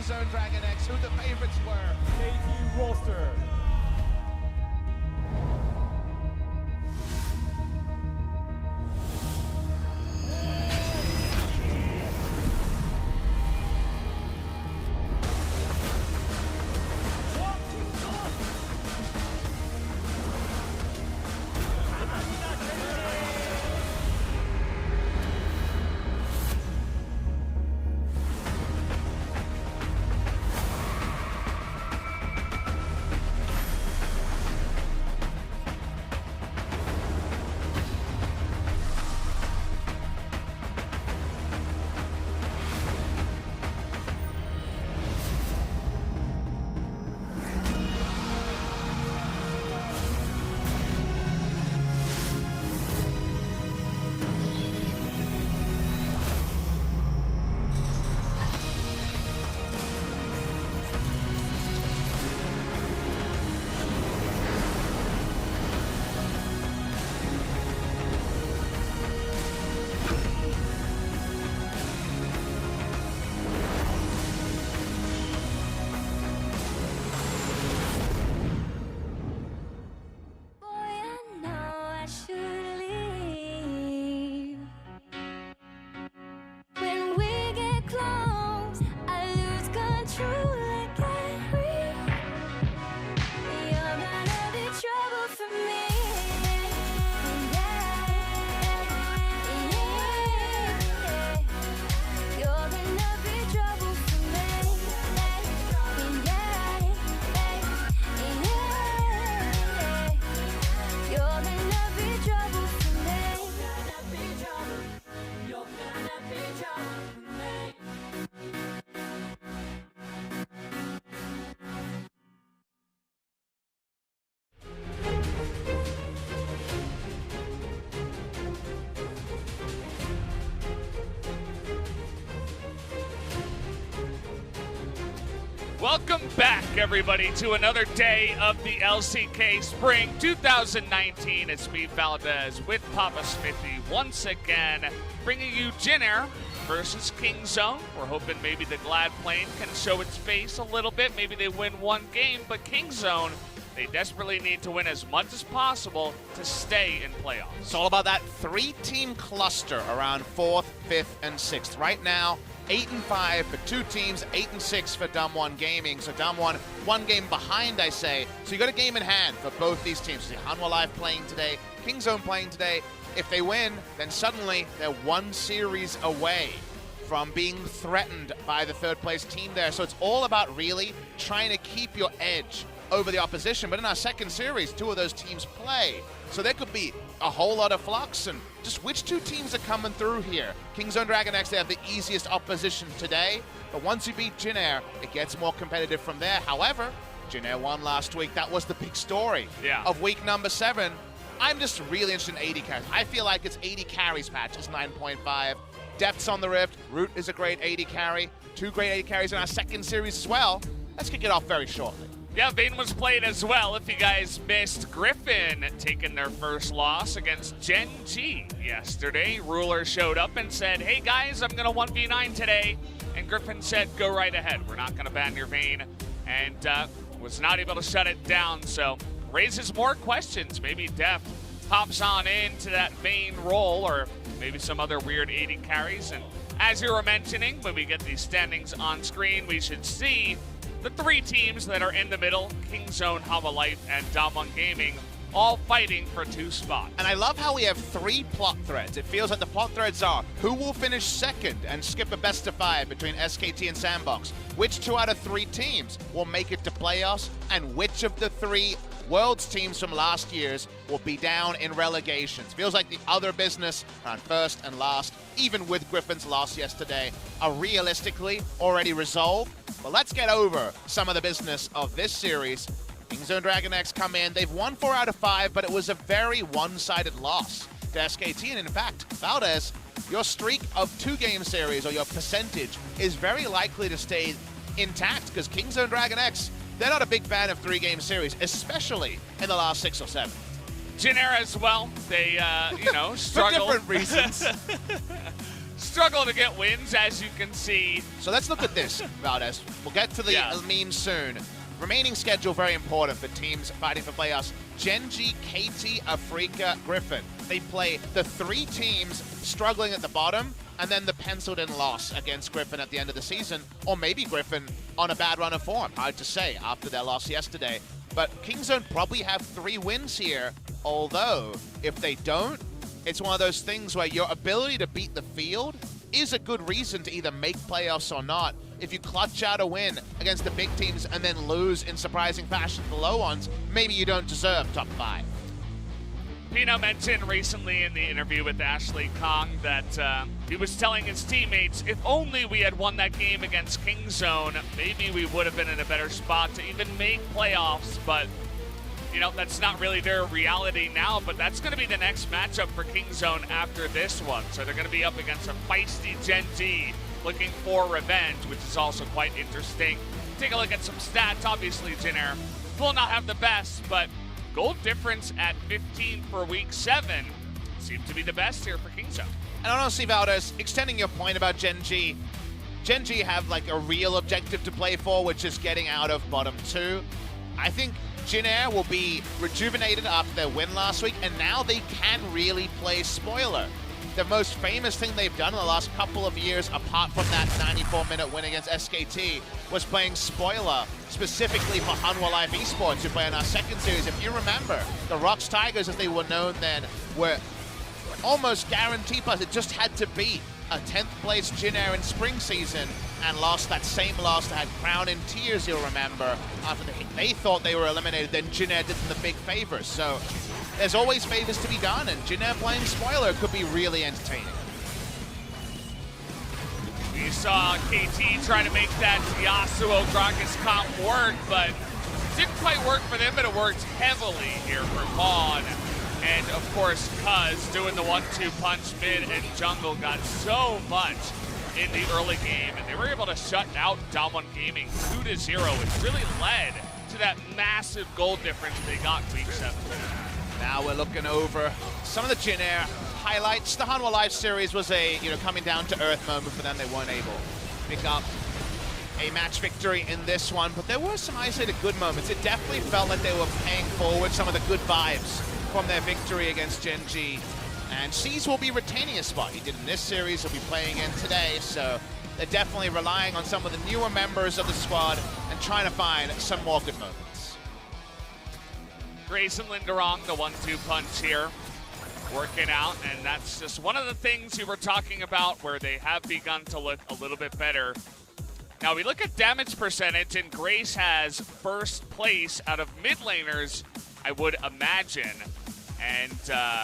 Zone DragonX, who the favorites were. KT roster. Welcome back, everybody, to another day of the LCK Spring 2019. It's me, Valdez, with Papa Smithy once again, bringing you Jin Air versus King Zone. We're hoping maybe the Glad Plane can show its face a little bit. Maybe they win one game, but King Zone, they desperately need to win as much as possible to stay in playoffs. It's all about that three-team cluster around 4th, 5th, and 6th. Right now, 8-5 for two teams, 8-6 for Dumb One Gaming. So Dumb One, one game behind, I say. So you got a game in hand for both these teams. See Hanwha Live playing today, King Zone playing today. If they win, then suddenly they're one series away from being threatened by the third place team there. So it's all about really trying to keep your edge over the opposition. But in our second series, two of those teams play. So there could be a whole lot of flux, and just which two teams are coming through here. King Zone DragonX, they have the easiest opposition today, but once you beat Jin Air, it gets more competitive from there. However, Jin Air won last week. That was the big story of week number 7. I'm just really interested in 80 carries. I feel like it's 80 carries patch. It's 9.5. Deft's on the Rift. Root is a great 80 carry. Two great 80 carries in our second series as well. Let's kick it off very shortly. Yeah, Vayne was played as well. If you guys missed, Griffin taking their first loss against Gen G yesterday. Ruler showed up and said, hey guys, I'm going to 1v9 today. And Griffin said, go right ahead. We're not going to ban your Vayne. And was not able to shut it down. So raises more questions. Maybe Deft pops on into that Vayne role, or maybe some other weird 80 carries. And as you were mentioning, when we get these standings on screen, we should see the three teams that are in the middle, King Zone, Hanwha Life, and Dumb One Gaming, all fighting for 2 spots. And I love how we have 3 plot threads. It feels like the plot threads are who will finish second and skip a best of 5 between SKT and Sandbox, which 2 out of 3 teams will make it to playoffs, and which of the 3 Worlds teams from last year's will be down in relegations. Feels like the other business around first and last, even with Griffin's loss yesterday, are realistically already resolved. But let's get over some of the business of this series. King Zone DragonX come in. They've won 4 out of 5, but it was a very one-sided loss to SKT. And in fact, Valdez, your streak of 2-game series, or your percentage, is very likely to stay intact, because King Zone DragonX, they're not a big fan of 3-game series, especially in the last 6 or 7. Jin Air as well. They, struggled. For different reasons. struggle to get wins, as you can see. So let's look at this, Valdez. We'll get to the memes soon. Remaining schedule very important for teams fighting for playoffs. Gen G, KT, FLICKR, Griffin. They play the 3 teams struggling at the bottom, and then the penciled-in loss against Griffin at the end of the season, or maybe Griffin on a bad run of form. Hard to say after their loss yesterday. But Kingzone probably have 3 wins here, although if they don't, it's one of those things where your ability to beat the field is a good reason to either make playoffs or not. If you clutch out a win against the big teams and then lose in surprising fashion to the low ones, maybe you don't deserve top 5. Pino mentioned recently in the interview with Ashley Kong that he was telling his teammates, if only we had won that game against Kingzone, maybe we would have been in a better spot to even make playoffs. But, you know, that's not really their reality now, but that's going to be the next matchup for Kingzone after this one. So they're going to be up against a feisty Gen G looking for revenge, which is also quite interesting. Take a look at some stats. Obviously, Jin Air will not have the best, but gold difference at 15 for week 7 seemed to be the best here for Kingzone. And honestly, Valdez, extending your point about Gen G have like a real objective to play for, which is getting out of bottom 2. I think Jin Air will be rejuvenated after their win last week, and now they can really play spoiler. The most famous thing they've done in the last couple of years, apart from that 94-minute win against SKT, was playing spoiler, specifically for Hanwha Life Esports, who play in our second series. If you remember, the Rocks Tigers, as they were known then, were almost guaranteed plus. It just had to beat a 10th place Jin Air in spring season, and lost that same loss that had Crown in tears, you'll remember. After they thought they were eliminated, then Jin Air did them the big favors. So there's always favors to be done, and Jin Air playing spoiler could be really entertaining. We saw KT trying to make that Yasuo Gragas comp work, but didn't quite work for them, but it worked heavily here for Vaughn. And of course, Cuzz doing the 1-2 punch mid and jungle got so much in the early game, and they were able to shut out Dom1 Gaming 2-0, which really led to that massive goal difference they got week 7. Now we're looking over some of the Jin Air highlights. The Hanwha Life series was a coming down to earth moment for them. They weren't able to pick up a match victory in this one, but there were some isolated good moments. It definitely felt like they were paying forward some of the good vibes from their victory against Gen G. And Cuzz will be retaining a spot. He did in this series, he'll be playing in today, so they're definitely relying on some of the newer members of the squad and trying to find some more good moments. Grace and Lindarang, the 1-2 punch here, working out, and that's just one of the things we were talking about where they have begun to look a little bit better. Now we look at damage percentage, and Grace has first place out of mid laners, I would imagine, and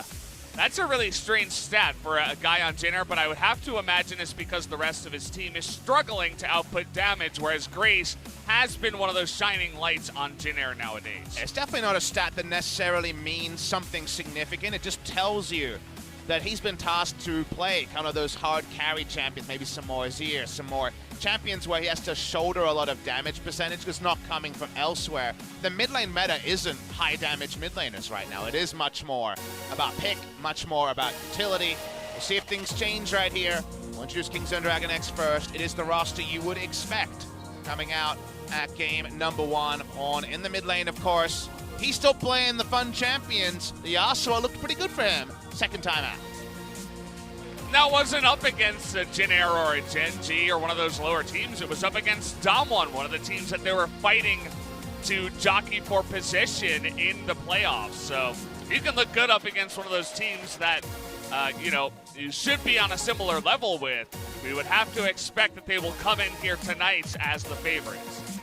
that's a really strange stat for a guy on Jin Air, but I would have to imagine it's because the rest of his team is struggling to output damage, whereas Grace has been one of those shining lights on Jin Air nowadays. It's definitely not a stat that necessarily means something significant. It just tells you that he's been tasked to play kind of those hard carry champions, maybe some more Azir, some more champions where he has to shoulder a lot of damage percentage because not coming from elsewhere. The mid lane meta isn't high damage mid laners right now. It is much more about pick, much more about utility. We'll see if things change right here. We'll introduce Kingzone DragonX first. It is the roster you would expect coming out at game number 1 on in the mid lane, of course. He's still playing the fun champions. The Yasuo looked pretty good for him. Second time out. That wasn't up against a Jin Air or a Gen G or one of those lower teams. It was up against Dom1, one of the teams that they were fighting to jockey for position in the playoffs. So you can look good up against one of those teams that, you should be on a similar level with. We would have to expect that they will come in here tonight as the favorites.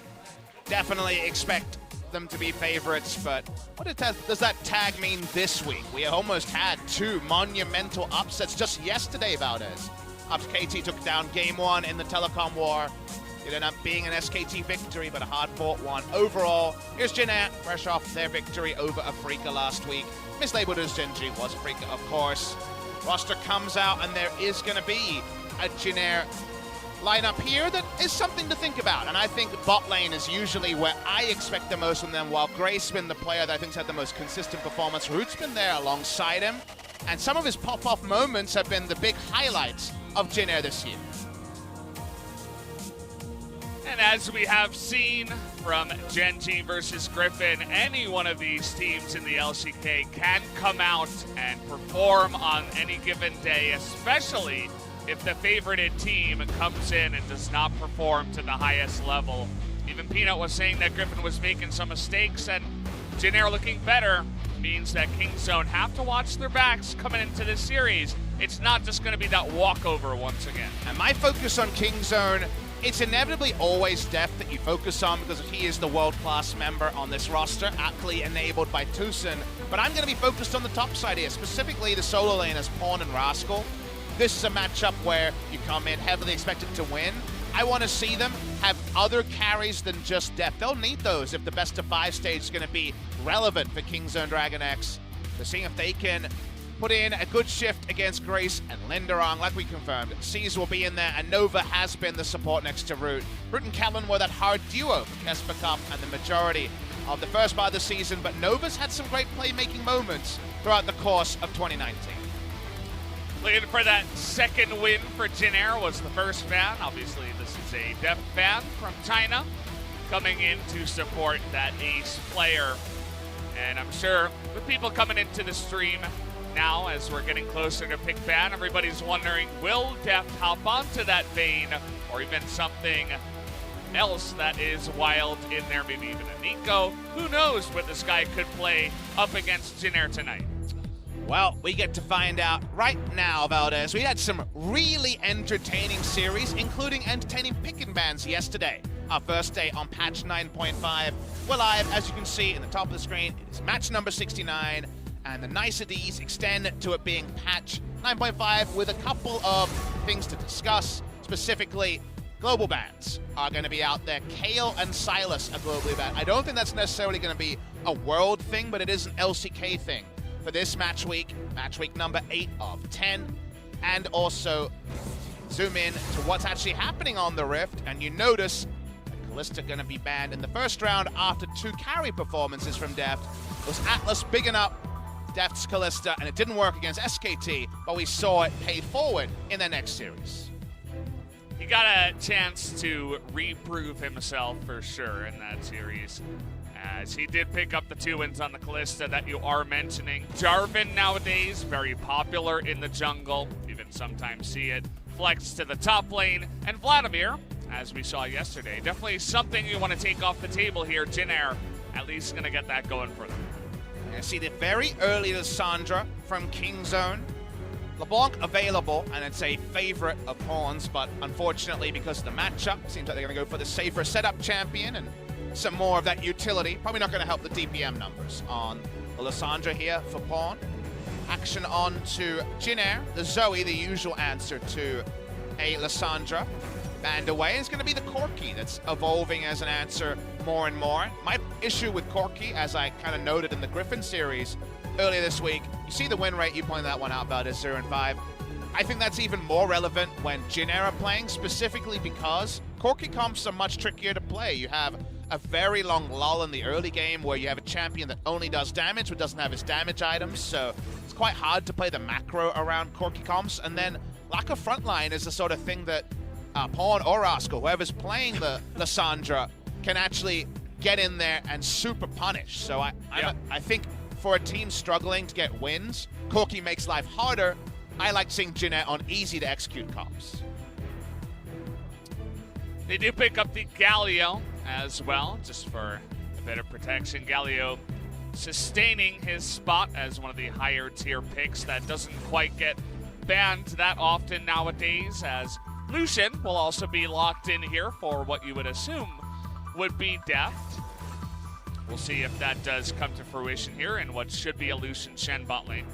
Definitely expect them to be favorites, but what does that tag mean this week? We almost had 2 monumental upsets just yesterday, Valdez. KT took down game 1 in the Telecom War. It ended up being an SKT victory, but a hard-fought one. Overall, here's Jin Air, fresh off their victory over FLICKR last week. Mislabeled as Gen G, was FLICKR, of course. Roster comes out, and there is going to be a Jin Air lineup here that is something to think about, and I think bot lane is usually where I expect the most from them, while Grace's been the player that I think's had the most consistent performance. Root's been there alongside him, and some of his pop-off moments have been the big highlights of Jin Air this year. And as we have seen from Gen G versus Griffin, any one of these teams in the LCK can come out and perform on any given day, especially if the favorited team comes in and does not perform to the highest level. Even Peanut was saying that Griffin was making some mistakes, and Jin Air looking better means that Kingzone have to watch their backs coming into this series. It's not just going to be that walkover once again. And my focus on Kingzone, it's inevitably always Deft that you focus on because he is the world-class member on this roster, aptly enabled by Tusin. But I'm going to be focused on the top side here, specifically the solo laners, Pawn and Rascal. This is a matchup where you come in heavily expected to win. I want to see them have other carries than just Deft. They'll need those if the best-of-5 stage is going to be relevant for Kingzone DragonX. To see if they can put in a good shift against Grace and Lindarang, like we confirmed. Cuzz will be in there, and Nova has been the support next to Root. Root and Kellen were that hard duo for Kesper Cup and the majority of the first part of the season, but Nova's had some great playmaking moments throughout the course of 2019. Looking for that second win for Jin Air was the first fan. Obviously, this is a Deft fan from China coming in to support that ace player. And I'm sure with people coming into the stream now, as we're getting closer to pick ban, everybody's wondering, will Deft hop onto that Vayne or even something else that is wild in there, maybe even a Nico? Who knows what this guy could play up against Jin Air tonight? Well, we get to find out right now, Valdez. We had some really entertaining series, including entertaining pick and bans yesterday. Our first day on patch 9.5. We're live, as you can see in the top of the screen. It is match number 69. And the niceties extend to it being patch 9.5 with a couple of things to discuss. Specifically, global bans are going to be out there. Kale and Silas are globally banned. I don't think that's necessarily going to be a world thing, but it is an LCK thing for this match week number 8 of 10. And also zoom in to what's actually happening on the Rift, and you notice that Kalista going to be banned in the first round after 2 carry performances from Deft. It was Atlas bigging up Deft's Kalista, and it didn't work against SKT, but we saw it paid forward in the next series. He got a chance to reprove himself for sure in that series, as he did pick up the 2 wins on the Kalista that you are mentioning. Jarvan nowadays, very popular in the jungle, even sometimes see it flex to the top lane, and Vladimir, as we saw yesterday, definitely something you want to take off the table here. Jin Air at least going to get that going for them. I see the very early Lissandra from Kingzone. LeBlanc available, and it's a favorite of Pawns, but unfortunately because of the matchup, it seems like they're going to go for the safer setup champion and some more of that utility. Probably not going to help the DPM numbers on the Lissandra here for Pawn. Action on to Jin Air, the Zoe, the usual answer to a Lissandra. Banned away. It's going to be the Corki that's evolving as an answer more and more. My issue with Corki, as I kind of noted in the Griffin series earlier this week, you see the win rate, you pointed that one out about as 0-5. I think that's even more relevant when Jin Air are playing, specifically because Corki comps are much trickier to play. You have a very long lull in the early game where you have a champion that only does damage but doesn't have his damage items, so it's quite hard to play the macro around Corki comps. And then lack of frontline is the sort of thing that Pawn or Rascal, whoever's playing the Lissandra, can actually get in there and super punish. So I think for a team struggling to get wins, Corki makes life harder. I like seeing Jin Air on easy to execute comps. They do pick up the Galio as well, just for a bit of protection. Galio sustaining his spot as one of the higher tier picks that doesn't quite get banned that often nowadays, as Lucian will also be locked in here for what you would assume would be Deft. We'll see if that does come to fruition here in what should be a Lucian Shen bot lane.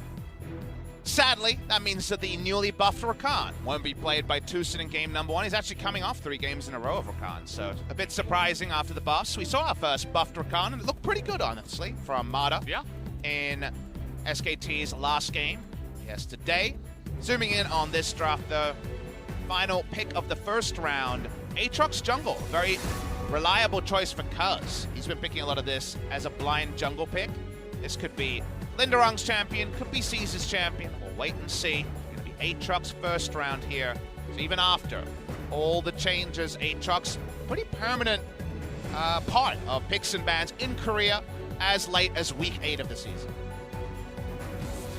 Sadly, that means that the newly buffed Rakan won't be played by Tusin in game number 1. He's actually coming off 3 games in a row of Rakan, so a bit surprising after the buffs. We saw our first buffed Rakan, and it looked pretty good, honestly, from Mata in SKT's last game yesterday. Zooming in on this draft, though, final pick of the first round, Aatrox jungle. Very reliable choice for Cuzz. He's been picking a lot of this as a blind jungle pick. This could be Lindarang's champion, could be Caesar's champion. We'll wait and see. It's going to be Aatrox first round here So even after all the changes, Aatrox, pretty permanent part of picks and bans in Korea as late as week 8 of the season.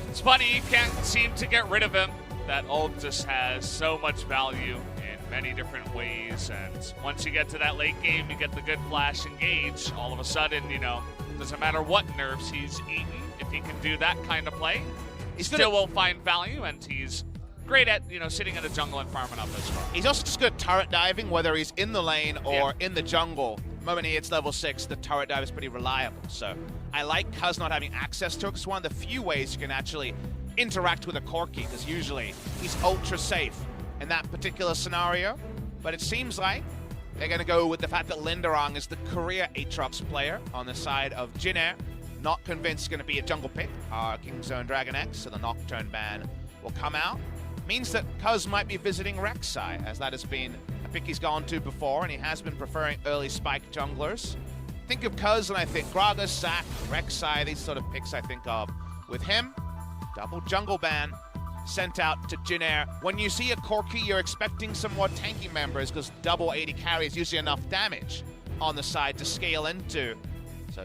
It's funny, you can't seem to get rid of him. That ult just has so much value in many different ways, and once you get to that late game, you get the good flash engage. All of a sudden, you know, doesn't matter what nerfs he's eaten, if he can do that kind of play, he still will find value, and he's great at, you know, sitting in the jungle and farming up as well. He's also just good at turret diving, whether he's in the lane or in the jungle. The moment he hits level 6, the turret dive is pretty reliable. So I like Cuzz not having access to it. It's one of the few ways you can actually interact with a Corki, because usually he's ultra safe in that particular scenario. But it seems like they're going to go with the fact that Lindarang is the Korea Aatrox player on the side of Jin Air. Not convinced it's going to be a jungle pick. Kingzone DragonX, so the Nocturne ban will come out. Means that Cuzz might be visiting Rek'Sai, as that has been a pick he's gone to before, and he has been preferring early spike junglers. Think of Cuzz, and I think Gragas, Zac, Rek'Sai, these sort of picks I think of. With him, double jungle ban sent out to Jin Air. When you see a Corki, you're expecting some more tanky members, because double 80 carry is usually enough damage on the side to scale into.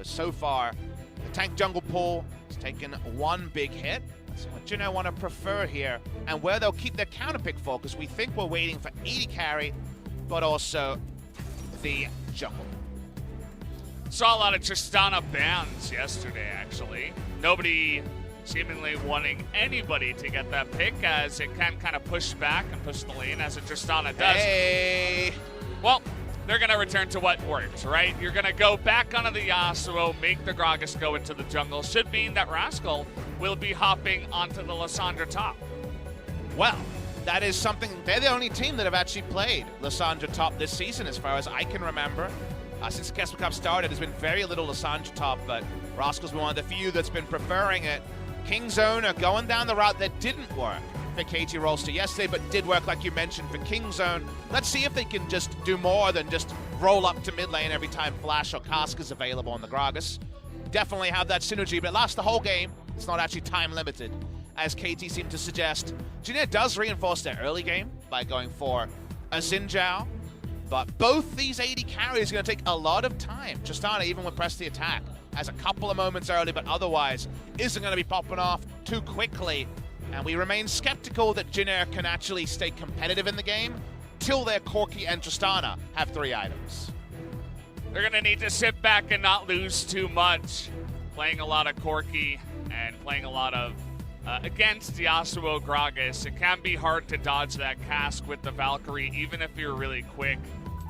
So far, the tank jungle pool has taken one big hit. That's what Jin Air want to prefer here, and where they'll keep their counter pick for, because we think we're waiting for 80 carry, but also the jungle. Saw a lot of Tristana bans yesterday, actually. Nobody seemingly wanting anybody to get that pick, as it can kind of push back and push the lane, as a Tristana does. Hey! Well, they're going to return to what works, right? You're going to go back onto the Yasuo, make the Gragas go into the jungle. Should mean that Rascal will be hopping onto the Lissandra top. Well, that is something. They're the only team that have actually played Lissandra top this season, as far as I can remember. Since Kesper Cup started, there's been very little Lissandra top, but Rascal's been one of the few that's been preferring it. Kingzone are going down the route that didn't work for KT Rolster yesterday, but did work, like you mentioned, for Kingzone. Let's see if they can just do more than just roll up to mid lane every time Flash or Cask is available on the Gragas. Definitely have that synergy, but it lasts the whole game. It's not actually time limited, as KT seemed to suggest. Jin Air does reinforce their early game by going for a Xin Zhao, but both these 80 carries are going to take a lot of time. Tristana, even with press the attack, has a couple of moments early, but otherwise isn't going to be popping off too quickly. And we remain skeptical that Jin Air can actually stay competitive in the game till their Corki and Tristana have 3 items. They're going to need to sit back and not lose too much. Playing a lot of Corki and playing a lot of against Yasuo Gragas, it can be hard to dodge that cask with the Valkyrie, even if you're really quick.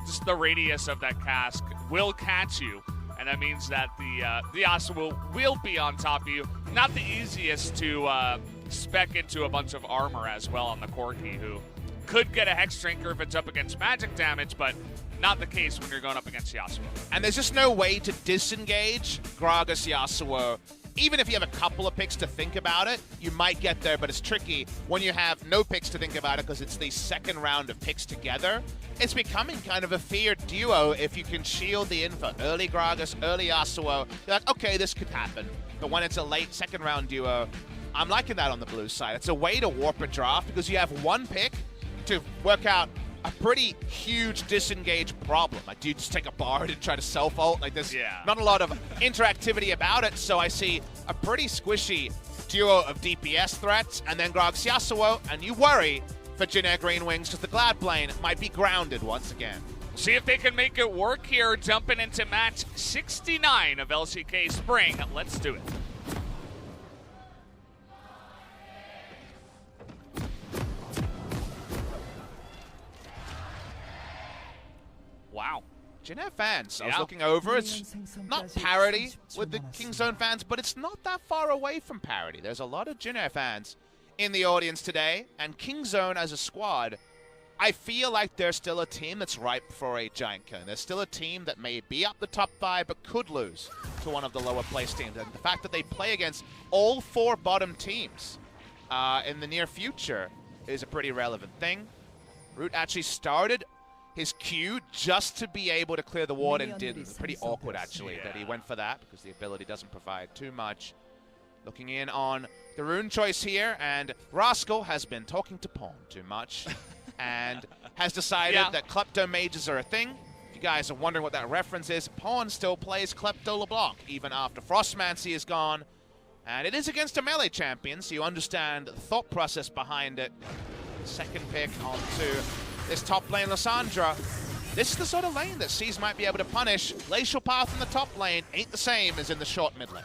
Just the radius of that cask will catch you, and that means that the Yasuo will be on top of you. Not the easiest to spec into a bunch of armor as well on the Corki, who could get a Hex Drinker if it's up against magic damage, but not the case when you're going up against Yasuo. And there's just no way to disengage Gragas Yasuo. Even if you have a couple of picks to think about it, you might get there, but it's tricky when you have no picks to think about it, because it's the second round of picks together. It's becoming kind of a feared duo if you can shield the info. Early Gragas, early Yasuo, you're like, okay, this could happen. But when it's a late second round duo, I'm liking that on the blue side. It's a way to warp a draft, because you have one pick to work out a pretty huge disengage problem. Like, do you just take a Bard and try to self-ult? Like, there's not a lot of interactivity about it, so I see a pretty squishy duo of DPS threats, and then Gragas Yasuo, and you worry for Jin Air Greenwings, because the Glad Plane might be grounded once again. See if they can make it work here, jumping into match 69 of LCK Spring. Let's do it. Wow. Jin Air fans, I was looking over, it's not parity with the Kingzone fans, but it's not that far away from parity. There's a lot of Jin Air fans in the audience today, and Kingzone as a squad, I feel like they're still a team that's ripe for a giant killing. They're still a team that may be up the top 5, but could lose to one of the lower place teams. And the fact that they play against all 4 bottom teams in the near future is a pretty relevant thing. Root actually started his Q just to be able to clear the ward and didn't. Pretty awkward, actually, that he went for that, because the ability doesn't provide too much. Looking in on the rune choice here, and Rascal has been talking to Pawn too much. and has decided that Klepto Mages are a thing. If you guys are wondering what that reference is, Pawn still plays Klepto LeBlanc, even after Frostmancy is gone. And it is against a melee champion, so you understand the thought process behind it. Second pick onto this top lane, Lissandra. This is the sort of lane that Cuzz might be able to punish. Glacial Path in the top lane ain't the same as in the short mid lane.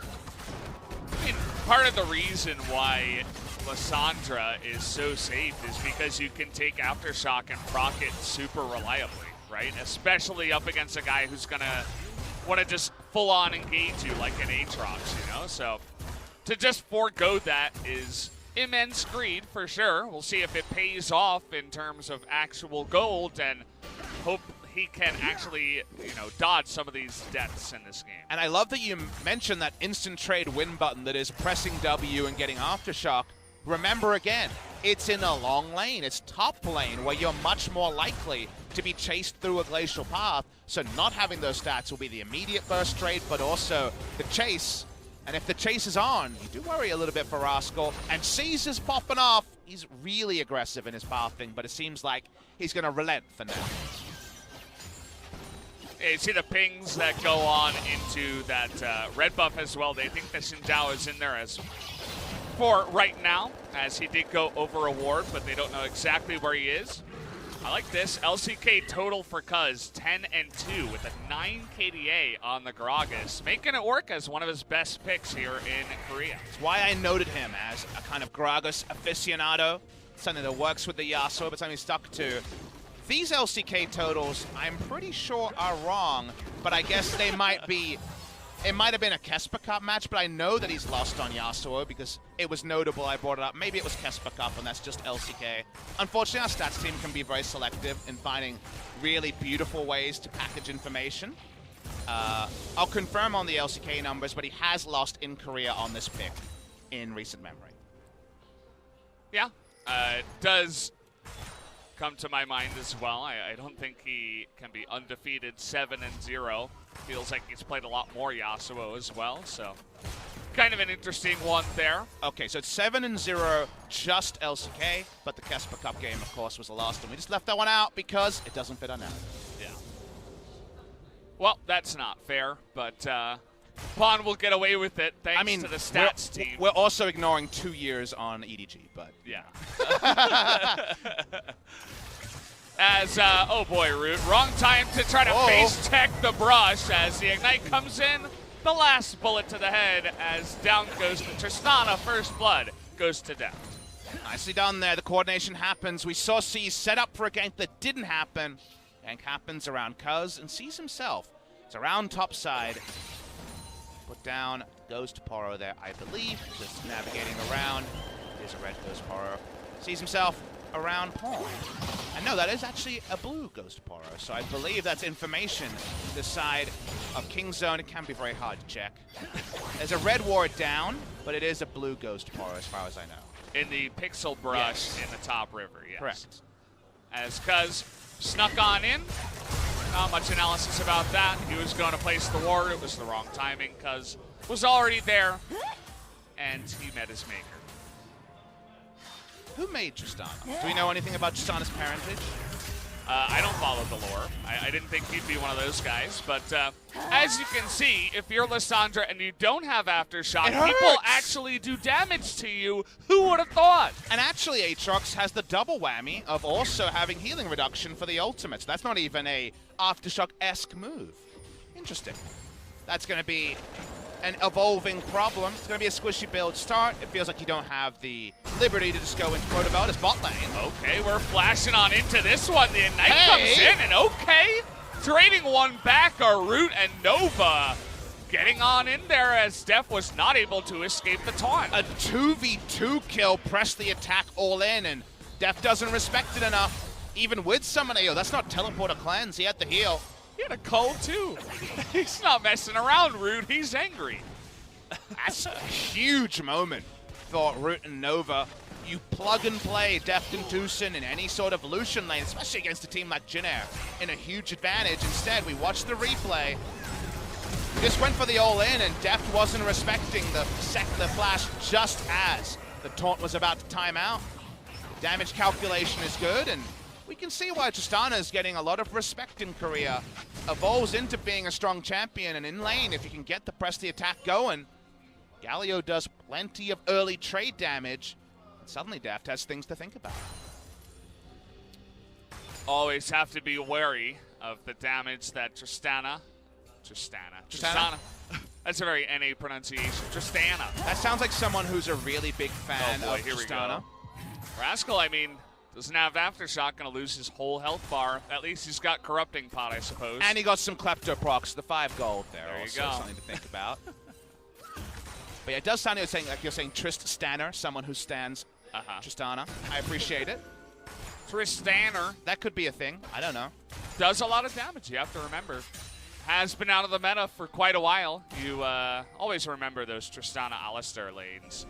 I mean, part of the reason why Lissandra is so safe is because you can take Aftershock and proc it super reliably, right? Especially up against a guy who's gonna want to just full-on engage you like an Aatrox, you know? So to just forego that is immense greed for sure. We'll see if it pays off in terms of actual gold, and hope he can actually, you know, dodge some of these deaths in this game. And I love that you mentioned that instant trade win button that is pressing W and getting Aftershock. Remember again, it's in a long lane. It's top lane where you're much more likely to be chased through a Glacial Path. So not having those stats will be the immediate burst trade, but also the chase. And if the chase is on, you do worry a little bit for Rascal. And Cuzz is popping off. He's really aggressive in his pathing, but it seems like he's going to relent for now. Yeah, you see the pings that go on into that red buff as well. They think that Xinjiao is in there as for right now, as he did go over a ward, but they don't know exactly where he is. I like this. LCK total for Cuzz, 10-2 with a 9 KDA on the Gragas, making it work as one of his best picks here in Korea. That's why I noted him as a kind of Gragas aficionado, something that works with the Yasuo, but something he's stuck to. These LCK totals, I'm pretty sure are wrong, but I guess they might be. It might have been a Kesper Cup match, but I know that he's lost on Yasuo because it was notable. I brought it up. Maybe it was Kesper Cup, and that's just LCK. Unfortunately, our stats team can be very selective in finding really beautiful ways to package information. I'll confirm on the LCK numbers, but he has lost in Korea on this pick in recent memory. Yeah, it does come to my mind as well. I don't think he can be undefeated 7-0. Feels like he's played a lot more Yasuo as well, so kind of an interesting one there. Okay, so it's 7-0, just LCK, but the Kesper Cup game, of course, was the last one. We just left that one out because it doesn't fit our narrative. Yeah. Well, that's not fair, but Pawn will get away with it thanks to the stats team. We're also ignoring 2 years on EDG, but yeah. As, oh boy, Root, wrong time to try to face tech the brush as the Ignite comes in. The last bullet to the head as down goes to Tristana. First blood goes to Deft. Nicely done there. The coordination happens. We saw Cuzz set up for a gank that didn't happen. Gank happens around Cuzz and Cuzz himself. It's around top side. Put down Ghost Poro there, I believe. Just navigating around. There's a red Ghost Poro. Sees himself around Pawn. And no, that is actually a blue Ghost Poro. So I believe that's information this side of King Zone. It can be very hard to check. There's a red ward down, but it is a blue Ghost Poro as far as I know. In the Pixel Brush in the top river, yes. Correct. As Cuzz snuck on in. Not much analysis about that. He was going to place the ward. It was the wrong timing. Cuzz was already there, and he met his maker. Who made Tristana? Do we know anything about Tristana's parentage? I don't follow the lore. I didn't think he'd be one of those guys. But as you can see, if you're Lissandra and you don't have Aftershock, people actually do damage to you. Who would have thought? And actually, Aatrox has the double whammy of also having healing reduction for the ultimate. So that's not even a Aftershock-esque move. Interesting. That's going to be an evolving problem. It's going to be a squishy build start. It feels like you don't have the liberty to just go into Protovelda's bot lane. Okay, we're flashing on into this one. The Ignite comes in, and okay. Trading one back are Root and Nova. Getting on in there as Deft was not able to escape the taunt. A 2v2 kill, press the attack all in, and Deft doesn't respect it enough. Even with Summon AO, that's not teleport or cleanse. He had the heal. He had a cold too. He's not messing around, Root. He's angry. That's a huge moment for Root and Nova. You plug and play Deft and Tusin in any sort of Lucian lane, especially against a team like Jin Air, in a huge advantage. Instead, we watched the replay. We just went for the all-in, and Deft wasn't respecting the flash just as the taunt was about to time out. The damage calculation is good, and we can see why Tristana is getting a lot of respect in Korea. Evolves into being a strong champion, and in lane, if you can get the press the attack going, Galio does plenty of early trade damage, and suddenly Deft has things to think about. Always have to be wary of the damage that Tristana. That's a very NA pronunciation. Tristana. That sounds like someone who's a really big fan of here Tristana. We go. Rascal, I mean, doesn't have Aftershock, gonna lose his whole health bar. At least he's got Corrupting Pot, I suppose. And he got some Klepto procs, the 5 gold there. There you also go. Something to think about. But yeah, it does sound like you're saying Trist-Stanner, someone who stands Tristana. I appreciate it. Tristanner. That could be a thing. I don't know. Does a lot of damage, you have to remember. Has been out of the meta for quite a while. You always remember those Tristana Alistar lanes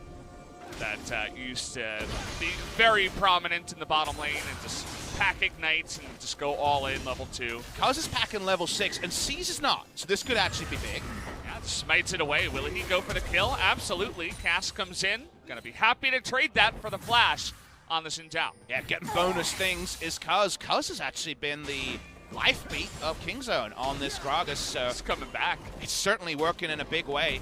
that used to be very prominent in the bottom lane and just pack ignites and just go all in level 2. Cuzz is packing level 6 and Cuzz is not, so this could actually be big. Yeah, smites it away. Will he go for the kill? Absolutely. Cass comes in. Gonna be happy to trade that for the flash on the Xin Zhao. Yeah, getting bonus things is Cuzz. Cuzz has actually been the life beat of Kingzone on this Gragas, so it's coming back. It's certainly working in a big way.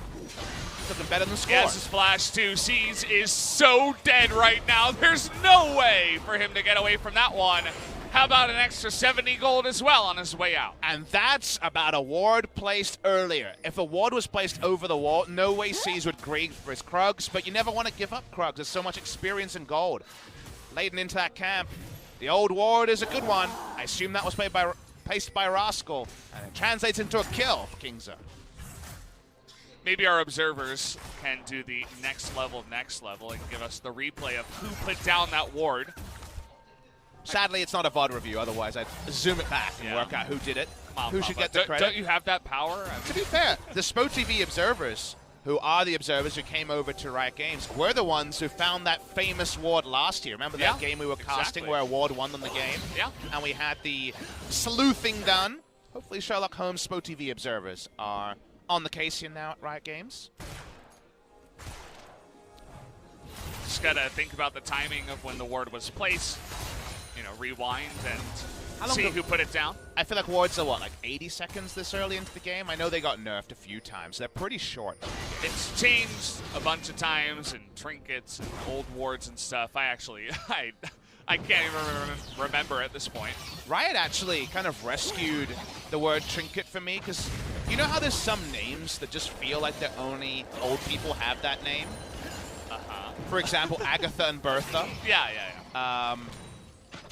Looking better than Score. Yes, his flash too. Cuzz is so dead right now. There's no way for him to get away from that one. How about an extra 70 gold as well on his way out? And that's about a ward placed earlier. If a ward was placed over the wall, no way Cuzz would grieve for his Krugs, but you never want to give up Krugs. There's so much experience in gold. Laden into that camp. The old ward is a good one. I assume that was placed by Rascal, and it translates into a kill for Kingzone. Maybe our observers can do the next level and give us the replay of who put down that ward. Sadly, it's not a VOD review, otherwise I'd zoom it back and work out who did it. Who should get the credit. Don't you have that power? To be fair, the SpoTV observers, who are the observers who came over to Riot Games, were the ones who found that famous ward last year. Remember that game we were casting where a ward won them the game? Yeah. And we had the sleuthing done. Hopefully Sherlock Holmes SpoTV observers are on the case here now at Riot Games. Just gotta think about the timing of when the ward was placed. You know, rewind and see who put it down. I feel like wards are, what, like 80 seconds this early into the game? I know they got nerfed a few times. They're pretty short. It's changed a bunch of times, and trinkets and old wards and stuff. I can't even remember at this point. Riot actually kind of rescued the word trinket for me, because you know how there's some names that just feel like that only old people have that name? For example, Agatha and Bertha. Yeah.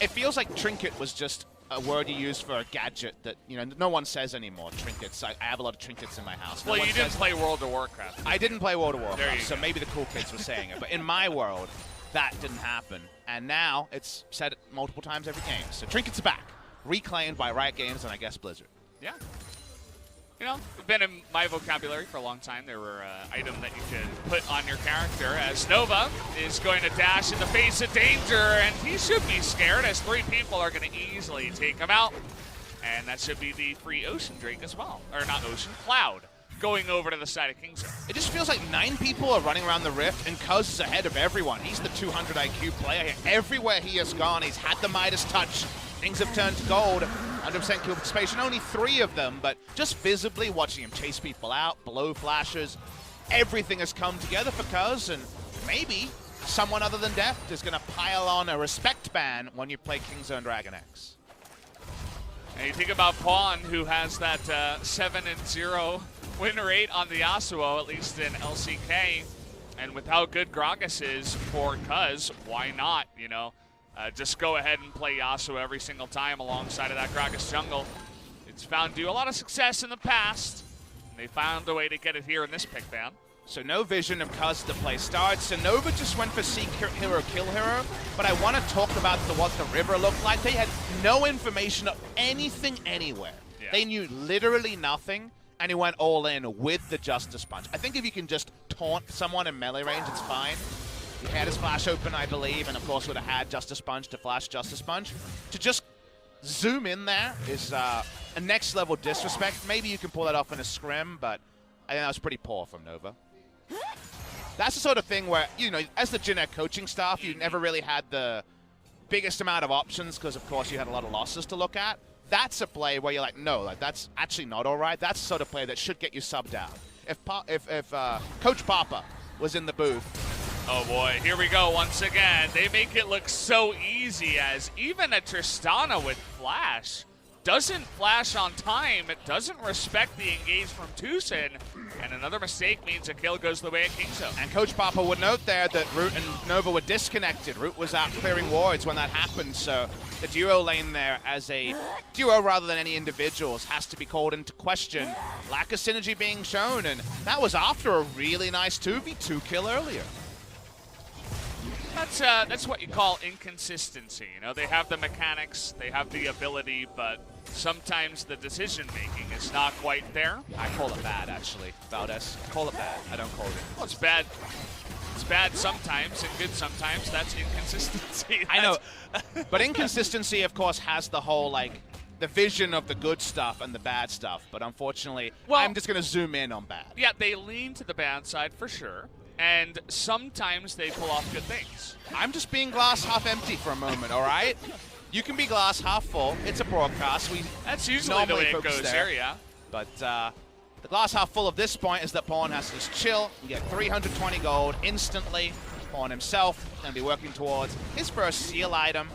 It feels like trinket was just a word you use for a gadget that, you know, no one says anymore. Trinkets. I have a lot of trinkets in my house. Well, you didn't play World of Warcraft. I didn't play World of Warcraft, so maybe the cool kids were saying it. But in my world, that didn't happen. And now it's said multiple times every game. So trinkets are back. Reclaimed by Riot Games and I guess Blizzard. Yeah. You know, it's been in my vocabulary for a long time. There were items that you could put on your character, as Nova is going to dash in the face of danger, and he should be scared as 3 people are going to easily take him out. And that should be the free Ocean Drake as well. Or not Ocean, Cloud, going over to the side of Kingzone. It just feels like 9 people are running around the Rift, and Cuzz is ahead of everyone. He's the 200 IQ player. Everywhere he has gone, he's had the Midas touch. Things have turned to gold. 100% kill participation, only 3 of them, but just visibly watching him chase people out, blow flashes, everything has come together for Cuzz, and maybe someone other than Deft is going to pile on a respect ban when you play Kingzone DragonX. And you think about Pawn, who has that 7-0 win rate on the Yasuo, at least in LCK, and with how good Gragas is for Cuzz, why not, you know? Just go ahead and play Yasuo every single time alongside of that Gragas jungle. It's found to do a lot of success in the past, and they found a way to get it here in this pick ban. So no vision of Cuzz to play starts. So Nova just went for Seek Hero, Kill Hero, but I want to talk about what the river looked like. They had no information of anything anywhere. Yeah. They knew literally nothing, and he went all in with the Justice Punch. I think if you can just taunt someone in melee range, it's fine. He had his flash open, I believe, and of course would have had Justice Punch to flash Justice Punch. To just zoom in there is a next level disrespect. Maybe you can pull that off in a scrim, but I think that was pretty poor from Nova. That's the sort of thing where, you know, as the Jin Air coaching staff, you never really had the biggest amount of options because, of course, you had a lot of losses to look at. That's a play where you're like, no, like that's actually not all right. That's the sort of play that should get you subbed out. If Coach Papa was in the booth. Oh boy, here we go once again. They make it look so easy as even a Tristana with flash doesn't flash on time. It doesn't respect the engage from Tusin. And another mistake means a kill goes the way of KingZone. And Coach Papa would note there that Root and Nova were disconnected. Root was out clearing wards when that happened, so the duo lane there as a duo rather than any individuals has to be called into question. Lack of synergy being shown, and that was after a really nice 2v2 kill earlier. That's what you call inconsistency. You know, they have the mechanics, they have the ability, but sometimes the decision-making is not quite there. I call it bad, actually, Valdez. Call it bad. I don't call it. Well, it's bad. It's bad sometimes and good sometimes. That's inconsistency. I know. But inconsistency, of course, has the whole, like, the vision of the good stuff and the bad stuff. But unfortunately, well, I'm just going to zoom in on bad. Yeah, they lean to the bad side for sure. And sometimes they pull off good things. I'm just being glass half empty for a moment, all right? You can be glass half full. It's a broadcast. That's usually the way it goes there, yeah. But the glass half full of this point is that Pawn has to just chill and get 320 gold instantly. Pawn himself going to be working towards his first seal item.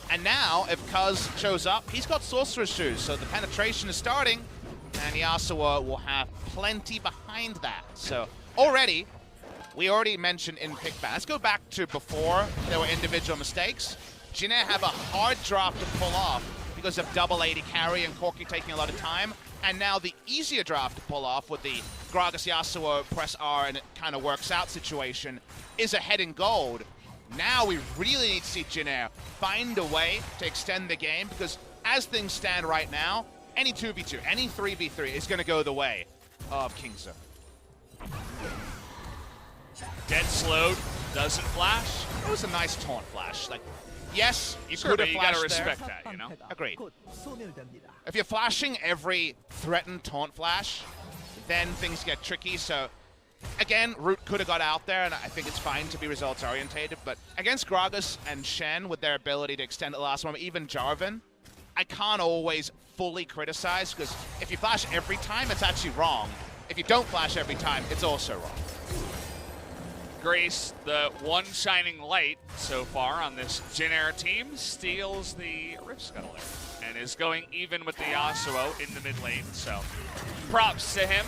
And now, if Cuzz shows up, he's got Sorcerer's Shoes, so the penetration is starting, and Yasuo will have plenty behind that. So already, we already mentioned in pickback. Let's go back to before there were individual mistakes. Jin Air have a hard drop to pull off because of double AD carry and Corki taking a lot of time. And now the easier drop to pull off with the Gragas Yasuo press R and it kind of works out situation is ahead in gold. Now we really need to see Jin Air find a way to extend the game because as things stand right now, any 2v2, any 3v3 is going to go the way of KingZone. Dead slowed, doesn't flash. It was a nice taunt flash. Like, yes, you sure, could have you flashed gotta respect there. that, you know? Agreed. If you're flashing every threatened taunt flash, then things get tricky. So, again, Root could have got out there, and I think it's fine to be results-orientated. But against Gragas and Shen, with their ability to extend at the last moment, even Jarvan, I can't always fully criticize, because if you flash every time, it's actually wrong. If you don't flash every time, it's also wrong. Grace, the one shining light so far on this Jin Air team, steals the Rift Scuttle and is going even with the Yasuo in the mid lane. So props to him,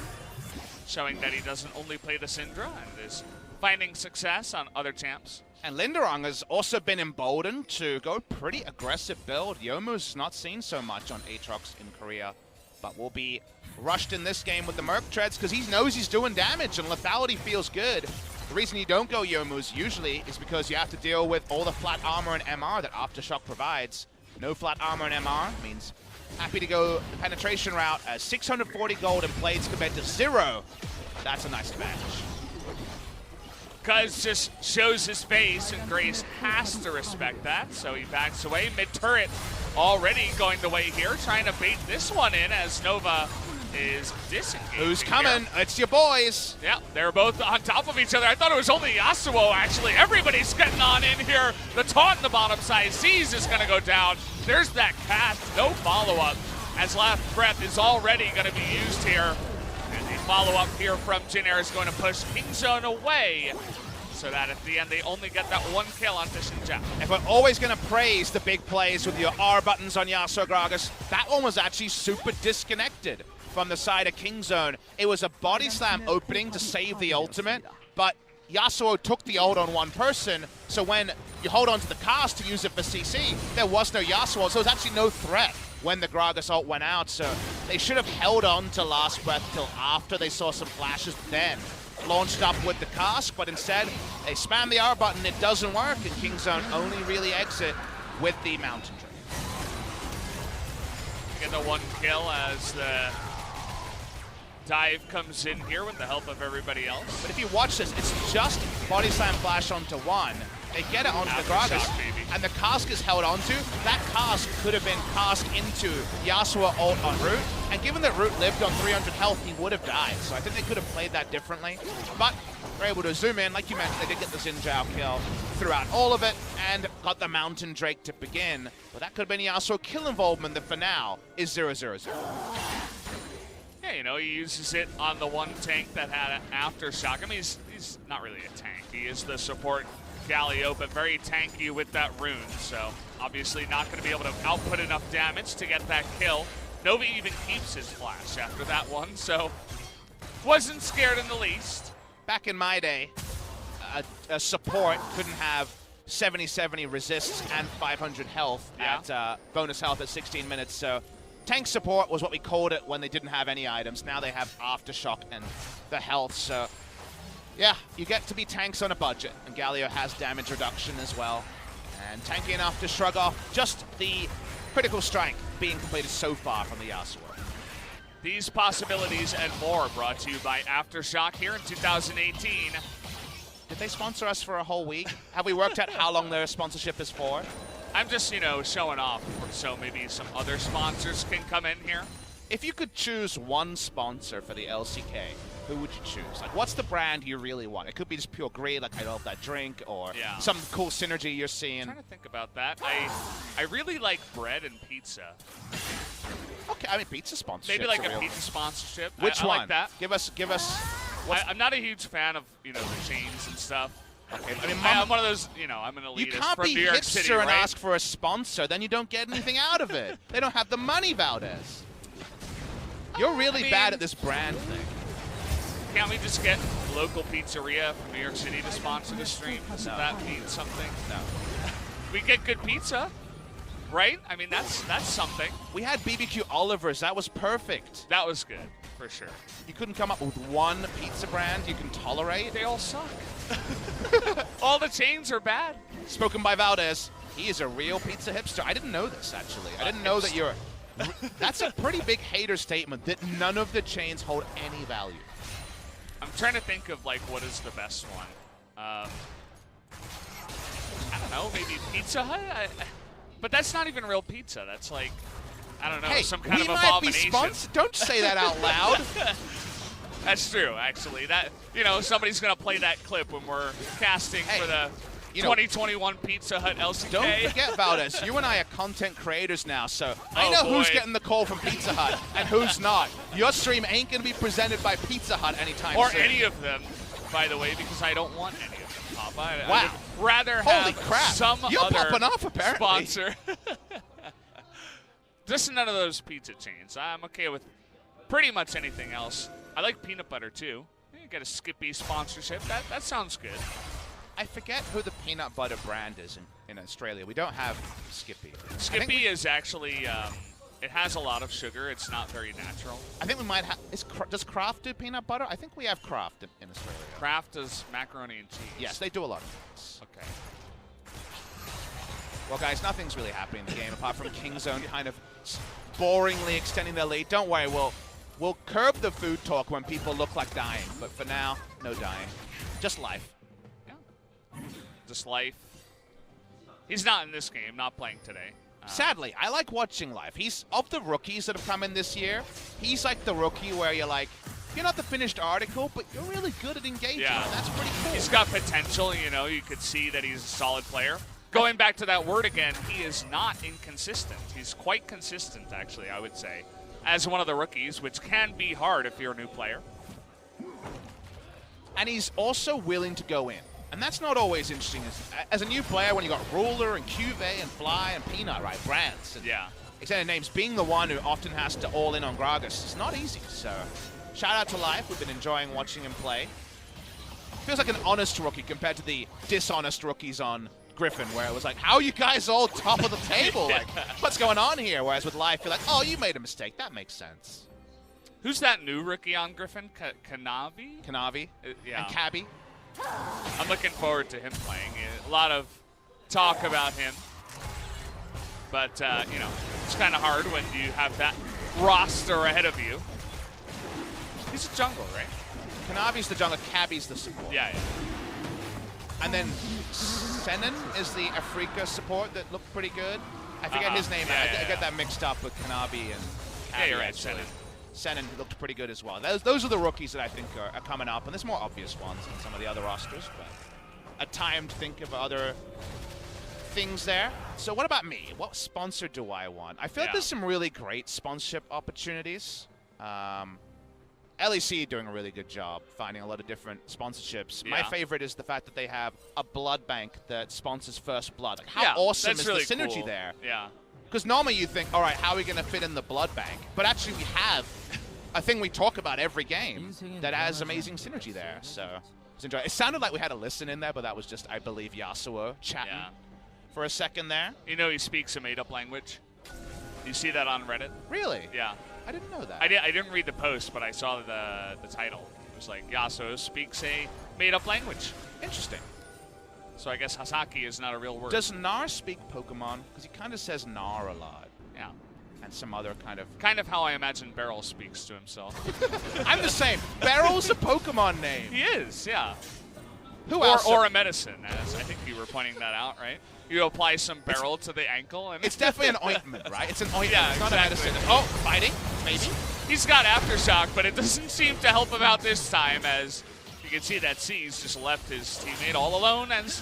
showing that he doesn't only play the Syndra and is finding success on other champs. And Lindarang has also been emboldened to go pretty aggressive build. Youmu's not seen so much on Aatrox in Korea, but will be rushed in this game with the Merc Treads because he knows he's doing damage and lethality feels good. The reason you don't go Youmu's usually is because you have to deal with all the flat armor and MR that Aftershock provides. No flat armor and MR means happy to go the penetration route as 640 gold in plates compared to 0. That's a nice advantage. Cuzz just shows his face, and Grace has to respect that, so he backs away. Mid-turret already going the way here, trying to bait this one in as Nova is disengaging. Who's coming? Here. It's your boys. Yeah, they're both on top of each other. I thought it was only Yasuo, actually. Everybody's getting on in here. The taunt in the bottom side. Z's is going to go down. There's that cast. No follow-up, as Last Breath is already going to be used here. And the follow-up here from Jin Air is going to push KingZone away, so that at the end they only get that one kill on Xinjiang. If we're always going to praise the big plays with your R buttons on Yasuo Gragas, that one was actually super disconnected from the side of KingZone. It was a body slam opening to save the ultimate, but Yasuo took the ult on one person, so when you hold on to the cast to use it for CC, there was no Yasuo, so it was actually no threat when the Gragas ult went out, so they should have held on to Last Breath till after they saw some flashes, then launched up with the cast, but instead they spam the R button, it doesn't work, and KingZone only really exit with the Mountain Drake. Get the one kill as the dive comes in here with the help of everybody else. But if you watch this, it's just body slam flash onto one. They get it onto the Gragas, and the cask is held onto. That cask could have been cast into Yasuo ult on Root, and given that Root lived on 300 health, he would have died. So I think they could have played that differently. But they're able to zoom in. Like you mentioned, they did get the Xin Zhao kill throughout all of it, and got the Mountain Drake to begin. But that could have been Yasuo kill involvement that for now is 0-0-0. Yeah, you know, he uses it on the one tank that had an aftershock. I mean, he's not really a tank. He is the support Galio, but very tanky with that rune. So obviously not going to be able to output enough damage to get that kill. Novi even keeps his flash after that one, so wasn't scared in the least. Back in my day, a support couldn't have 70-70 resists and 500 health at bonus health at 16 minutes. So tank support was what we called it when they didn't have any items. Now they have aftershock and the health. So yeah, you get to be tanks on a budget, and Galio has damage reduction as well. And tanky enough to shrug off just the critical strike being completed so far from the Yasuo. These possibilities and more brought to you by Aftershock here in 2018. Did they sponsor us for a whole week? Have we worked out how long their sponsorship is for? I'm just, you know, showing off, so maybe some other sponsors can come in here. If you could choose one sponsor for the LCK, who would you choose? Like, what's the brand you really want? It could be just pure greed, like I love that drink, or some cool synergy you're seeing. I'm trying to think about that. I really like bread and pizza. Okay, I mean pizza sponsorship. Maybe like a pizza sponsorship. Which I one? like that. Give us. I'm not a huge fan of, you know, the chains and stuff. Okay, I mean, I'm one of those, you know, I'm an elitist you can't from be New York hipster City, and right? ask for a sponsor, then you don't get anything out of it. They don't have the money, Valdez. You're really bad at this brand thing. Can't we just get a local pizzeria from New York City to sponsor the stream? Doesn't that mean something? No. We get good pizza, right? I mean, that's something. We had BBQ Oliver's. That was perfect. That was good, for sure. You couldn't come up with one pizza brand you can tolerate? They all suck. All the chains are bad. Spoken by Valdez. He is a real pizza hipster. I didn't know this, actually. I didn't know that you're... That's a pretty big hater statement, that none of the chains hold any value. I'm trying to think of, like, what is the best one. I don't know, maybe Pizza Hut? But that's not even real pizza. That's like, I don't know, some kind of abomination. Don't say that out loud. That's true, actually. That, you know, somebody's going to play that clip when we're casting for the 2021 Pizza Hut LCK. Don't forget, Valdez, you and I are content creators now, so I know who's getting the call from Pizza Hut and who's not. Your stream ain't going to be presented by Pizza Hut anytime soon. Or any of them, by the way, because I don't want any of them, Pop. I would rather Holy have crap. some You're other popping off, apparently. sponsor. Just none of those pizza chains. I'm okay with pretty much anything else. I like peanut butter, too. You get a Skippy sponsorship. That sounds good. I forget who the peanut butter brand is in Australia. We don't have Skippy. Skippy is actually, it has a lot of sugar. It's not very natural. I think we might have, does Kraft do peanut butter? I think we have Kraft in Australia. Kraft does macaroni and cheese. Yes, they do a lot of things. Okay. Well, guys, nothing's really happening in the game apart from Kingzone kind of boringly extending their lead. Don't worry, we'll curb the food talk when people look like dying. But for now, no dying. Just life. Just life. He's not in this game, not playing today. Sadly, I like watching life. He's, of the rookies that have come in this year, he's like the rookie where you're like, you're not the finished article, but you're really good at engaging. Yeah. And that's pretty cool. He's got potential, you know, you could see that he's a solid player. Going back to that word again, he is not inconsistent. He's quite consistent, actually, I would say, as one of the rookies, which can be hard if you're a new player. And he's also willing to go in. And that's not always interesting. As a new player, when you got Ruler and Cuvée and Fly and Peanut, right, brands. And extended names, being the one who often has to all in on Gragas is not easy. So shout out to Life. We've been enjoying watching him play. Feels like an honest rookie compared to the dishonest rookies on Griffin, where it was like, how are you guys all top of the table? Like, what's going on here? Whereas with Life, you're like, oh, you made a mistake. That makes sense. Who's that new rookie on Griffin? Kanavi? Kanavi. Yeah. And Cabby. I'm looking forward to him playing. A lot of talk about him. But, you know, it's kind of hard when you have that roster ahead of you. He's a jungle, right? Kanavi's the jungle, Cabby's the support. Yeah. And then Sennen is the Afrika support that looked pretty good. I forget his name. I get that mixed up with Kanavi and Cabby. Yeah, you're right, Sennen. Sennen looked pretty good as well. Those are the rookies that I think are coming up, and there's more obvious ones than some of the other rosters, but a time to think of other things there. So what about me? What sponsor do I want? I feel like there's some really great sponsorship opportunities. LEC doing a really good job finding a lot of different sponsorships. My favorite is the fact that they have a blood bank that sponsors First Blood. Like, how awesome is really the synergy there? Yeah. Because normally you think, all right, how are we going to fit in the blood bank? But actually we have a thing we talk about every game that has amazing synergy there. So it sounded like we had a listen in there, but that was just, I believe, Yasuo chatting for a second there. You know he speaks a made-up language. You see that on Reddit? Really? Yeah. I didn't know that. I didn't read the post, but I saw the title. It was like, Yasuo speaks a made-up language. Interesting. So I guess Hasaki is not a real word. Does Gnar speak Pokemon? Because he kind of says Gnar a lot. Yeah. And some other kind of... Kind of how I imagine Beryl speaks to himself. I'm the same. Beryl's a Pokemon name. He is, yeah. Who else? Or a medicine, as I think you were pointing that out, right? You apply some Beryl to the ankle. And it's definitely an ointment, right? It's an ointment. Yeah, it's not a medicine. Oh, fighting, maybe. He's got Aftershock, but it doesn't seem to help him out this time, as you can see that C's just left his teammate all alone, and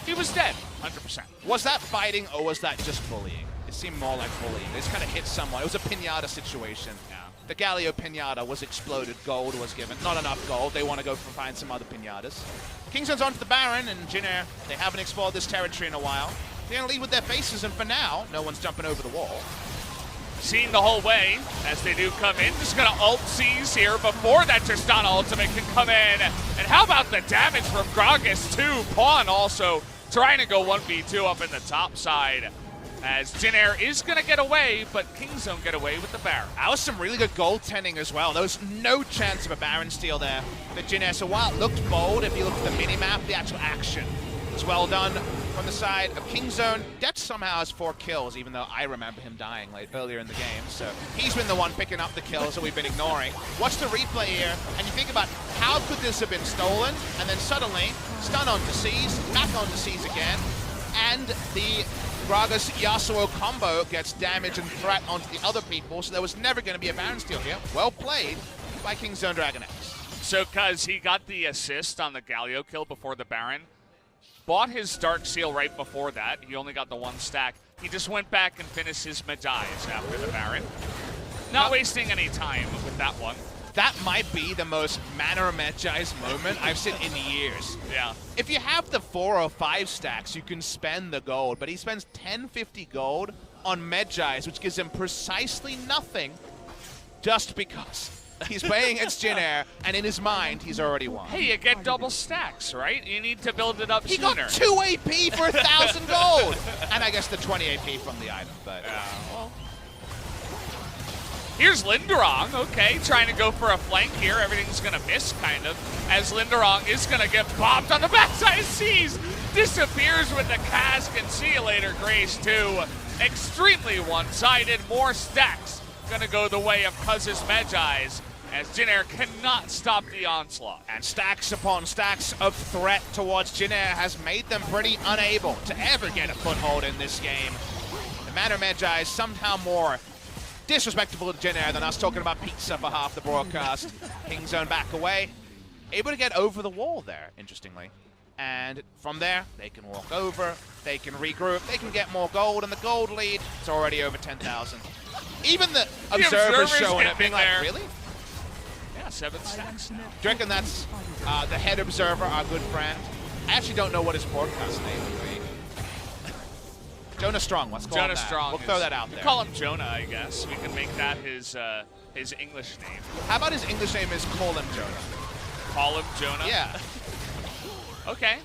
he was dead, 100%. Was that fighting, or was that just bullying? It seemed more like bullying. They just kind of hit someone. It was a pinata situation. Yeah. The Galio pinata was exploded. Gold was given. Not enough gold. They want to go find some other pinatas. Kingstone's onto the Baron, and Jin Air, they haven't explored this territory in a while. They're going to lead with their faces, and for now, no one's jumping over the wall. Seen the whole way as they do come in. Just going to ult C's here before that Tristana ultimate can come in. And how about the damage from Gragas too? Pawn also trying to go 1v2 up in the top side. As Jin Air is going to get away, but Kings don't get away with the Baron. That was some really good goaltending as well. There was no chance of a Baron steal there for Jin Air. So while it looked bold, if you look at the mini-map, the actual action was well done from the side of Kingzone. Deft somehow has 4 kills, even though I remember him dying earlier in the game. So he's been the one picking up the kills that we've been ignoring. Watch the replay here, and you think about how could this have been stolen, and then suddenly stun onto C's, back onto C's again, and the Gragas Yasuo combo gets damage and threat onto the other people, so there was never going to be a Baron steal here. Well played by Kingzone DragonX. So Cuzz, he got the assist on the Galio kill before the Baron. Bought his Dark Seal right before that. He only got the 1 stack. He just went back and finished his Magi's after the Baron. Not wasting any time with that one. That might be the most Mana Magi's moment I've seen in years. Yeah. If you have the 4 or 5 stacks, you can spend the gold, but he spends 1050 gold on Magi's, which gives him precisely nothing just because he's playing against Jin Air, and in his mind, he's already won. Hey, you get double stacks, right? You need to build it up he sooner. He got 2 AP for 1,000 gold! And I guess the 20 AP from the item, but... well. Here's Lindarang, okay, trying to go for a flank here. Everything's going to miss, kind of, as Lindarang is going to get bopped on the backside. Sees, disappears with the cask, and see you later, Grace, too. Extremely one-sided, more stacks going to go the way of Cuzz's Magi's, as Jin Air cannot stop the onslaught. And stacks upon stacks of threat towards Jin Air has made them pretty unable to ever get a foothold in this game. The Mana Magi is somehow more disrespectful to Jin Air than us talking about pizza for half the broadcast. Kingzone back away. Able to get over the wall there, interestingly. And from there, they can walk over, they can regroup, they can get more gold, and the gold lead is already over 10,000. Even the observers showing it, being like, really? Yeah, 7 stacks now. Do you reckon that's the head observer, our good friend? I actually don't know what his broadcast name would be. Jonah Strong, let's call him that. Strong. We'll throw that out there. Call him Jonah, I guess. We can make that his English name. How about his English name is call him Jonah? Call him Jonah? Yeah. Okay.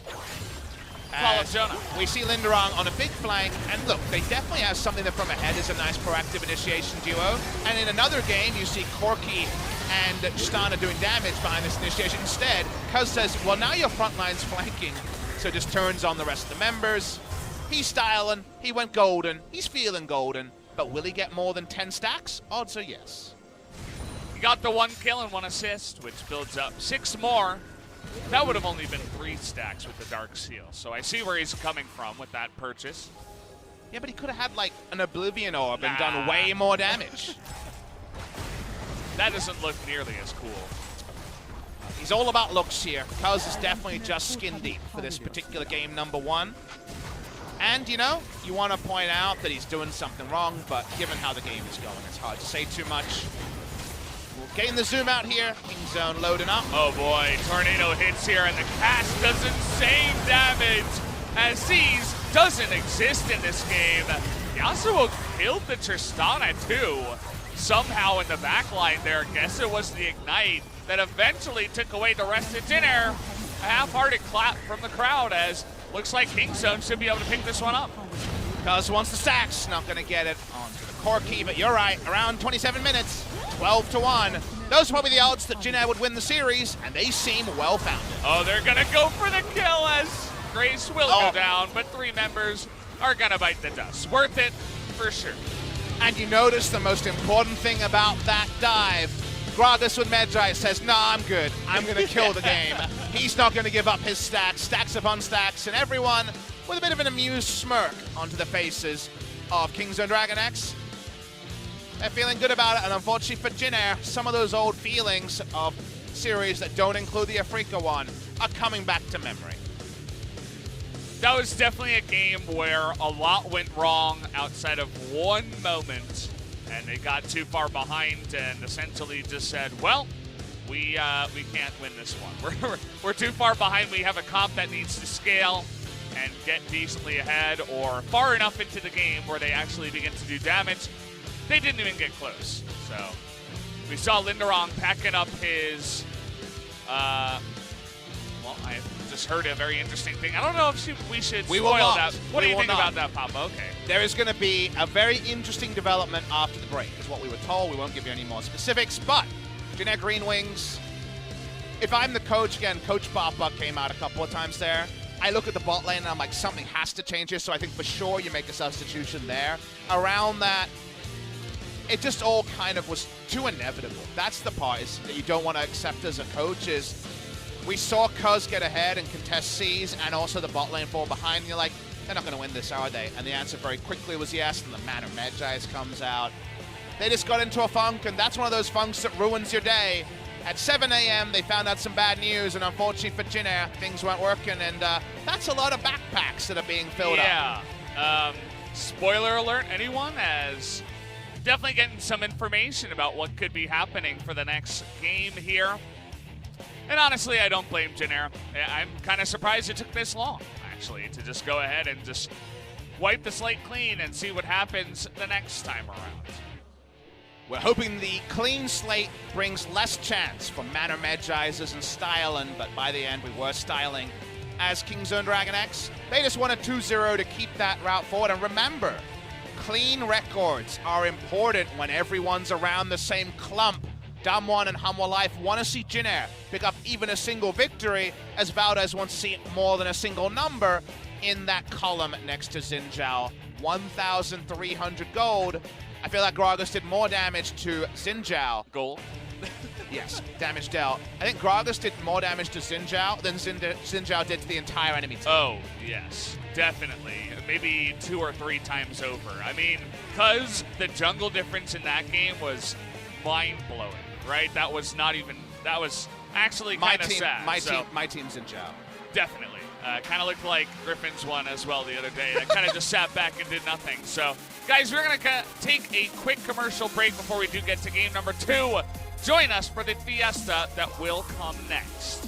Call him Jonah. We see Lindarang on a big flank, and look, they definitely have something that from ahead is a nice proactive initiation duo. And in another game, you see Corki and Tristana doing damage behind this initiation. Instead, Cuzz says, well, now your front line's flanking, so just turns on the rest of the members. He's styling, he went golden, he's feeling golden, but will he get more than 10 stacks? Odds are yes. He got the 1 kill and 1 assist, which builds up 6 more. That would have only been 3 stacks with the Dark Seal, so I see where he's coming from with that purchase. Yeah, but he could have had like an Oblivion Orb and done way more damage. That doesn't look nearly as cool. He's all about looks here. Cuzz is definitely just skin deep for this particular game number 1. And, you know, you want to point out that he's doing something wrong, but given how the game is going, it's hard to say too much. We'll gain the zoom out here. King Zone loading up. Oh boy, Tornado hits here, and the cast does insane damage as Seize doesn't exist in this game. Yasuo killed the Tristana too, somehow in the backline there. Guess it was the Ignite that eventually took away the rest of Jin Air. A half-hearted clap from the crowd as looks like King Zone should be able to pick this one up. Cuzz wants the stacks, not going to get it onto the core key, but you're right, around 27 minutes, 12-1. Those are probably the odds that Jin Air would win the series, and they seem well-founded. Oh, they're going to go for the kill as Grace will go down, but 3 members are going to bite the dust. Worth it, for sure. And you notice the most important thing about that dive. Gragas with Medjay says, nah, I'm good. I'm going to kill the game. He's not going to give up his stacks, stacks upon stacks, and everyone with a bit of an amused smirk onto the faces of King Zone DragonX. They're feeling good about it, and unfortunately for Jin Air, some of those old feelings of series that don't include the FLICKR one are coming back to memory. That was definitely a game where a lot went wrong outside of one moment, and they got too far behind and essentially just said, well, we can't win this one. We're too far behind. We have a comp that needs to scale and get decently ahead or far enough into the game where they actually begin to do damage. They didn't even get close. So we saw Lindarang packing up his, well, I just heard a very interesting thing. I don't know if we should spoil that. What do you think about that, Papa? Okay. There is going to be a very interesting development after the break, is what we were told. We won't give you any more specifics, but Jin Air Greenwings, if I'm the coach, again, Coach Papa came out a couple of times there. I look at the bot lane and I'm like, something has to change here, so I think for sure you make a substitution there. Around that, it just all kind of was too inevitable. That's the part is that you don't want to accept as a coach is we saw Cuzz get ahead and contest C's and also the bot lane fall behind. And you're like, they're not going to win this, are they? And the answer very quickly was yes, and the Man of Medjay comes out. They just got into a funk, and that's one of those funks that ruins your day. At 7 a.m., they found out some bad news, and unfortunately for Jin Air, things weren't working, and that's a lot of backpacks that are being filled up. Yeah. Spoiler alert, anyone? As definitely getting some information about what could be happening for the next game here. And honestly, I don't blame Jin Air. I'm kind of surprised it took this long, actually, to just go ahead and just wipe the slate clean and see what happens the next time around. We're hoping the clean slate brings less chance for Manor Medjay's and styling, but by the end we were styling as King Zone DragonX. They just wanted 2-0 to keep that route forward. And remember, clean records are important when everyone's around the same clump. Damwon and Humwa Life want to see Jin Air pick up even a single victory, as Valdez wants to see more than a single number in that column next to Xin Zhao. 1,300 gold. I feel like Gragas did more damage to Xin Zhao. Gold? Yes, damage dealt. I think Gragas did more damage to Xin Zhao than Xin Zhao did to the entire enemy team. Oh, yes, definitely. Maybe 2 or 3 times over. I mean, because the jungle difference in that game was mind-blowing, right? That was actually kind of sad. My team's Xin Zhao. Definitely. Kind of looked like Griffin's one as well the other day. That kind of just sat back and did nothing. So, guys, we're going to take a quick commercial break before we do get to game number 2. Join us for the fiesta that will come next.